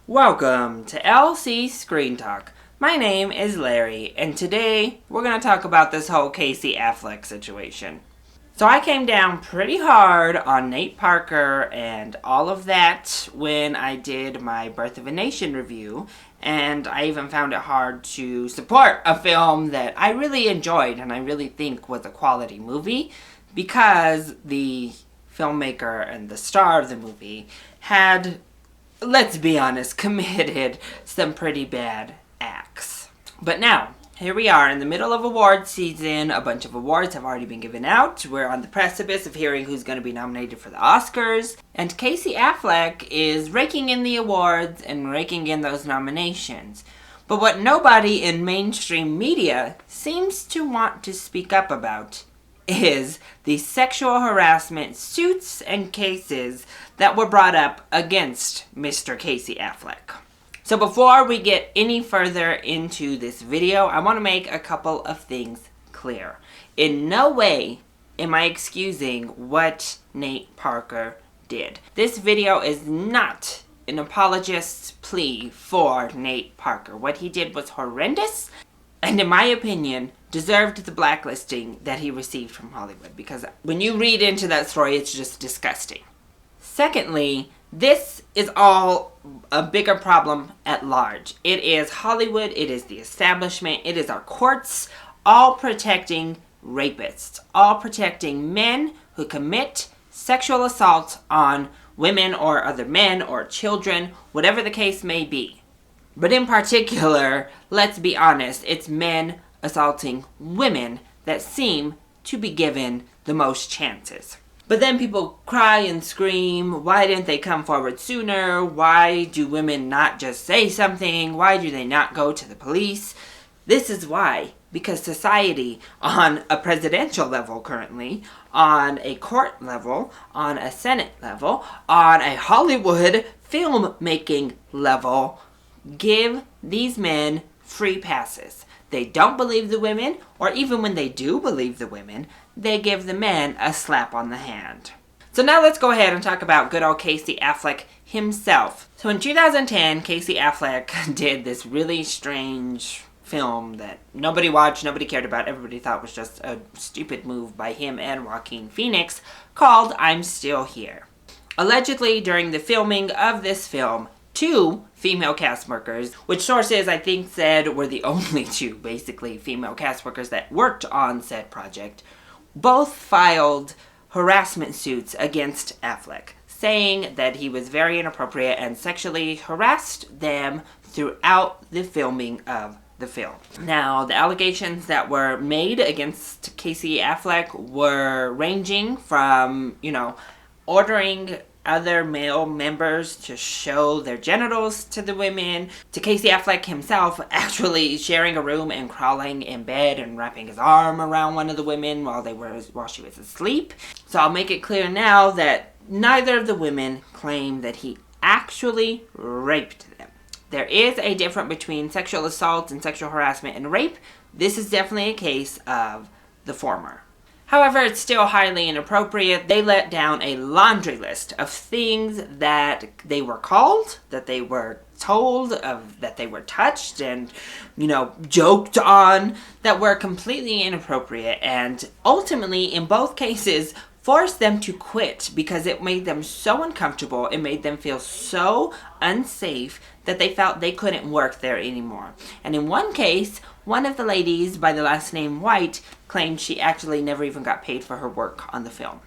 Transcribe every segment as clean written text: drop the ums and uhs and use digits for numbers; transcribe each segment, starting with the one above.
Welcome to LC Screen Talk. My name is Larry, and today we're going to talk about this whole Casey Affleck situation. So I came down pretty hard on Nate Parker and all of that when I did my Birth of a Nation review, and I even found it hard to support a film that I really enjoyed and I really think was a quality movie because the filmmaker and the star of the movie had, let's be honest, committed some pretty bad acts. But now, here we are in the middle of award season. A bunch of awards have already been given out. We're on the precipice of hearing who's going to be nominated for the Oscars. And Casey Affleck is raking in the awards and raking in those nominations. But what nobody in mainstream media seems to want to speak up about is the sexual harassment suits and cases that were brought up against Mr. Casey Affleck. So before we get any further into this video, I want to make a couple of things clear. In no way am I excusing what Nate Parker did. This video is not an apologist's plea for Nate Parker. What he did was horrendous, and in my opinion, deserved the blacklisting that he received from Hollywood, because when you read into that story, it's just disgusting. Secondly, this is all a bigger problem at large. It is Hollywood, it is the establishment, it is our courts, all protecting rapists, all protecting men who commit sexual assault on women or other men or children, whatever the case may be. But in particular, let's be honest, it's men assaulting women that seem to be given the most chances. But then people cry and scream, why didn't they come forward sooner? Why do women not just say something? Why do they not go to the police? This is why. Because society, on a presidential level currently, on a court level, on a Senate level, on a Hollywood filmmaking level, give these men free passes. They don't believe the women, or even when they do believe the women, they give the men a slap on the hand. So now let's go ahead and talk about good old Casey Affleck himself. So in 2010, Casey Affleck did this really strange film that nobody watched, nobody cared about, everybody thought was just a stupid move by him and Joaquin Phoenix, called I'm Still Here. Allegedly, during the filming of this film, 2 female cast workers, which sources I think said were the only 2 basically female cast workers that worked on said project, both filed harassment suits against Affleck, saying that he was very inappropriate and sexually harassed them throughout the filming of the film. Now, the allegations that were made against Casey Affleck were ranging from, ordering other male members to show their genitals to the women, to Casey Affleck himself actually sharing a room and crawling in bed and wrapping his arm around one of the women while she was asleep. So I'll make it clear now that neither of the women claim that he actually raped them. There is a difference between sexual assault and sexual harassment and rape. This is definitely a case of the former. However, it's still highly inappropriate. They let down a laundry list of things that they were called, that they were told, that they were touched and, joked on, that were completely inappropriate, and ultimately, in both cases, forced them to quit because it made them so uncomfortable, it made them feel so unsafe that they felt they couldn't work there anymore. And in one case, one of the ladies by the last name White claimed she actually never even got paid for her work on the film.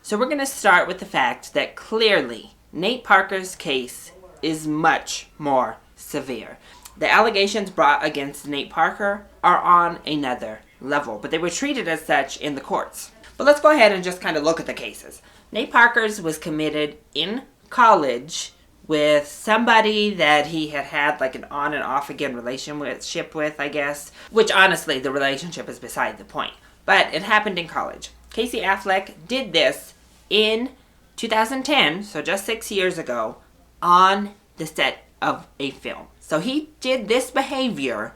So we're going to start with the fact that clearly Nate Parker's case is much more severe. The allegations brought against Nate Parker are on another level, but they were treated as such in the courts. But let's go ahead and just kind of look at the cases. Nate Parker's was committed in college with somebody that he had like an on and off again relationship with, I guess. Which honestly, the relationship is beside the point. But it happened in college. Casey Affleck did this in 2010, so just 6 years ago, on the set of a film. So he did this behavior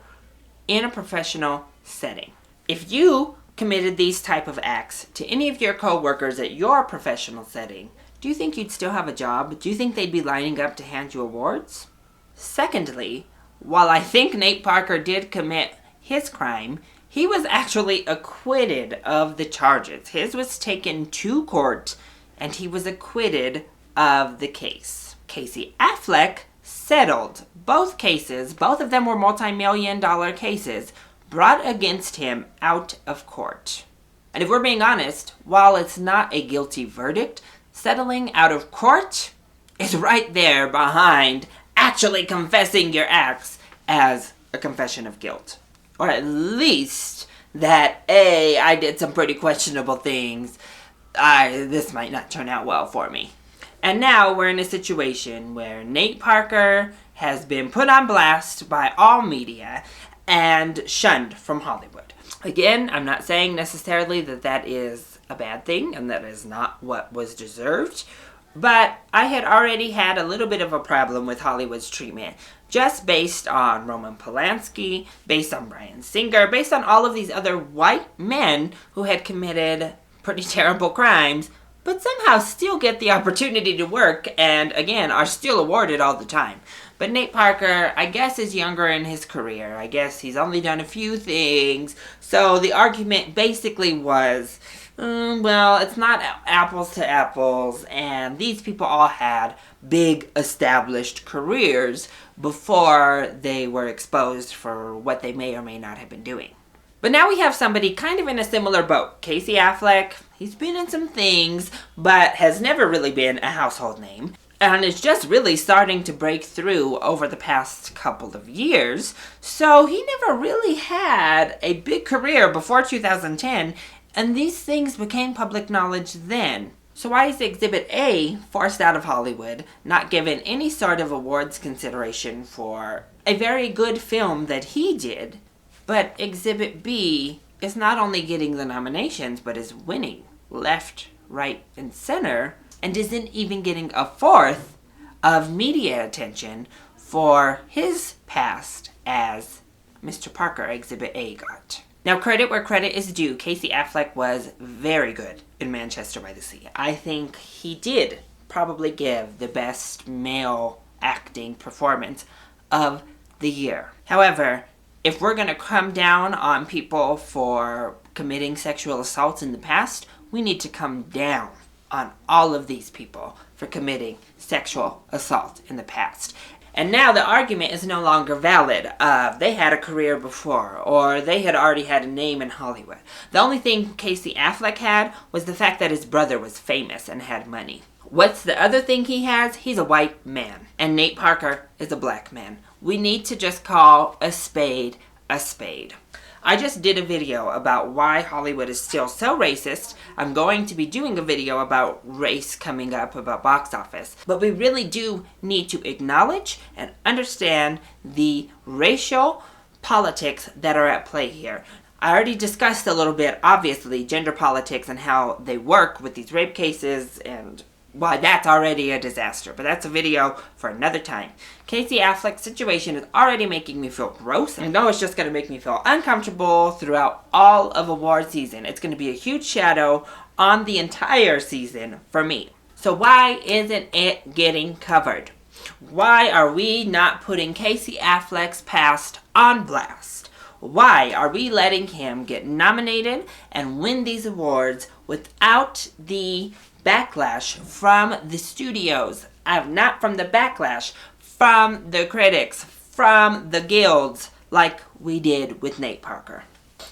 in a professional setting. If you committed these type of acts to any of your co-workers at your professional setting, do you think you'd still have a job? Do you think they'd be lining up to hand you awards? Secondly, while I think Nate Parker did commit his crime, he was actually acquitted of the charges. His was taken to court, and he was acquitted of the case. Casey Affleck settled both cases. Both of them were multi-million-dollar cases brought against him out of court. And if we're being honest, while it's not a guilty verdict, settling out of court is right there behind actually confessing your acts as a confession of guilt. Or at least that, hey, I did some pretty questionable things. This might not turn out well for me. And now we're in a situation where Nate Parker has been put on blast by all media and shunned from Hollywood. Again, I'm not saying necessarily that that is a bad thing and that is not what was deserved, but I had already had a little bit of a problem with Hollywood's treatment, just based on Roman Polanski, based on Bryan Singer, based on all of these other white men who had committed pretty terrible crimes, but somehow still get the opportunity to work and, again, are still awarded all the time. But Nate Parker, I guess, is younger in his career. I guess he's only done a few things. So the argument basically was, well, it's not apples to apples, and these people all had big established careers before they were exposed for what they may or may not have been doing. But now we have somebody kind of in a similar boat. Casey Affleck, he's been in some things, but has never really been a household name, and is just really starting to break through over the past couple of years. So he never really had a big career before 2010, and these things became public knowledge then. So why is Exhibit A forced out of Hollywood, not given any sort of awards consideration for a very good film that he did? But Exhibit B is not only getting the nominations, but is winning left, right, and center, and isn't even getting a fourth of media attention for his past as Mr. Parker, Exhibit A got. Now, credit where credit is due, Casey Affleck was very good in Manchester by the Sea. I think he did probably give the best male acting performance of the year. However, if we're going to come down on people for committing sexual assaults in the past, we need to come down on all of these people for committing sexual assault in the past. And now the argument is no longer valid of they had a career before or they had already had a name in Hollywood. The only thing Casey Affleck had was the fact that his brother was famous and had money. What's the other thing he has? He's a white man. And Nate Parker is a black man. We need to just call a spade a spade. I just did a video about why Hollywood is still so racist. I'm going to be doing a video about race coming up, about box office. But we really do need to acknowledge and understand the racial politics that are at play here. I already discussed a little bit, obviously, gender politics and how they work with these rape cases and why that's already a disaster, but that's a video for another time. Casey Affleck's situation is already making me feel gross. I know it's just going to make me feel uncomfortable throughout all of award season. It's going to be a huge shadow on the entire season for me. So why isn't it getting covered? Why are we not putting Casey Affleck's past on blast? Why are we letting him get nominated and win these awards without the backlash from the studios, not from the backlash, from the critics, from the guilds, like we did with Nate Parker?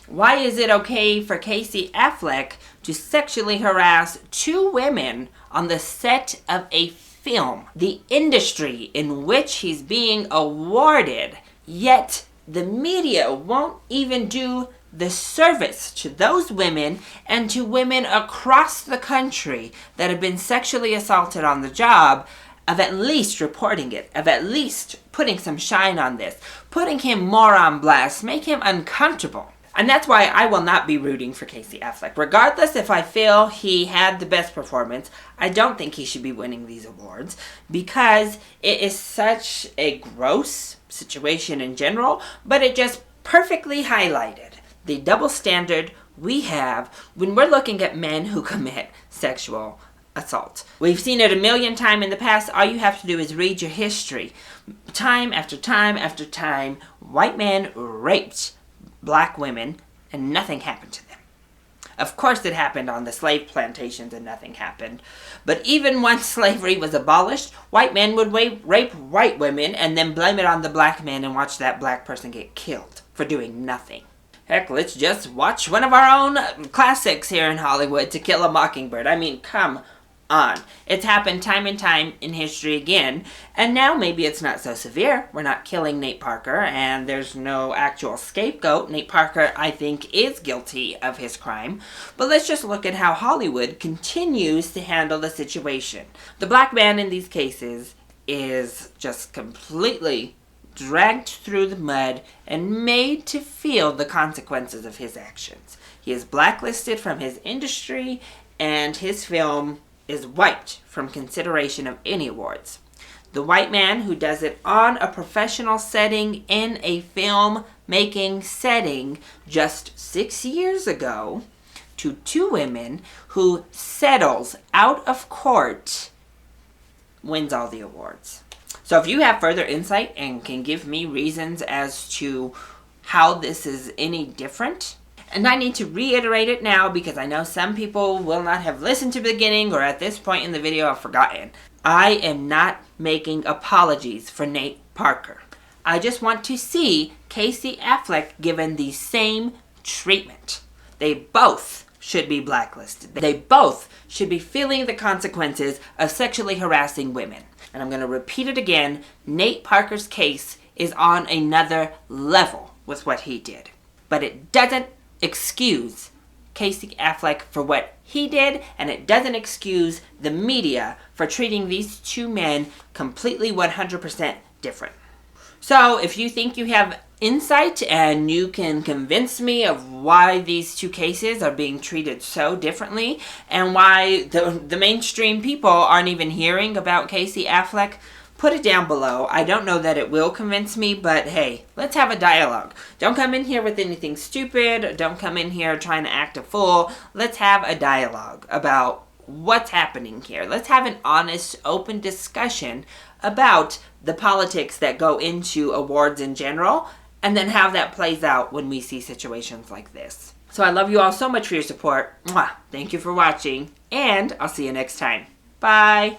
Why is it okay for Casey Affleck to sexually harass two women on the set of a film, the industry in which he's being awarded, yet the media won't even do the service to those women and to women across the country that have been sexually assaulted on the job of at least reporting it, of at least putting some shine on this, putting him more on blast, make him uncomfortable. And that's why I will not be rooting for Casey Affleck. Regardless if I feel he had the best performance, I don't think he should be winning these awards because it is such a gross situation in general, but it just perfectly highlighted the double standard we have when we're looking at men who commit sexual assault. We've seen it a million times in the past. All you have to do is read your history. Time after time after time, white men raped black women and nothing happened to them. Of course it happened on the slave plantations and nothing happened. But even once slavery was abolished, white men would rape white women and then blame it on the black men and watch that black person get killed for doing nothing. Heck, let's just watch one of our own classics here in Hollywood, To Kill a Mockingbird. I mean, come on. It's happened time and time in history again, and now maybe it's not so severe. We're not killing Nate Parker, and there's no actual scapegoat. Nate Parker, I think, is guilty of his crime, but let's just look at how Hollywood continues to handle the situation. The black man in these cases is just completely dragged through the mud and made to feel the consequences of his actions. He is blacklisted from his industry, and his film is wiped from consideration of any awards. The white man who does it on a professional setting in a film-making setting just 6 years ago to 2 women who settles out of court wins all the awards. So if you have further insight and can give me reasons as to how this is any different, and I need to reiterate it now because I know some people will not have listened to the beginning or at this point in the video have forgotten. I am not making apologies for Nate Parker. I just want to see Casey Affleck given the same treatment. They both should be blacklisted. They both should be feeling the consequences of sexually harassing women. And I'm going to repeat it again. Nate Parker's case is on another level with what he did. But it doesn't excuse Casey Affleck for what he did, and it doesn't excuse the media for treating these 2 men completely 100% different. So if you think you have insight and you can convince me of why these 2 cases are being treated so differently and why the mainstream people aren't even hearing about Casey Affleck, put it down below. I don't know that it will convince me, but hey, let's have a dialogue. Don't come in here with anything stupid. Don't come in here trying to act a fool. Let's have a dialogue about what's happening here. Let's have an honest, open discussion about the politics that go into awards in general, and then how that plays out when we see situations like this. So I love you all so much for your support. Mwah. Thank you for watching, and I'll see you next time. Bye.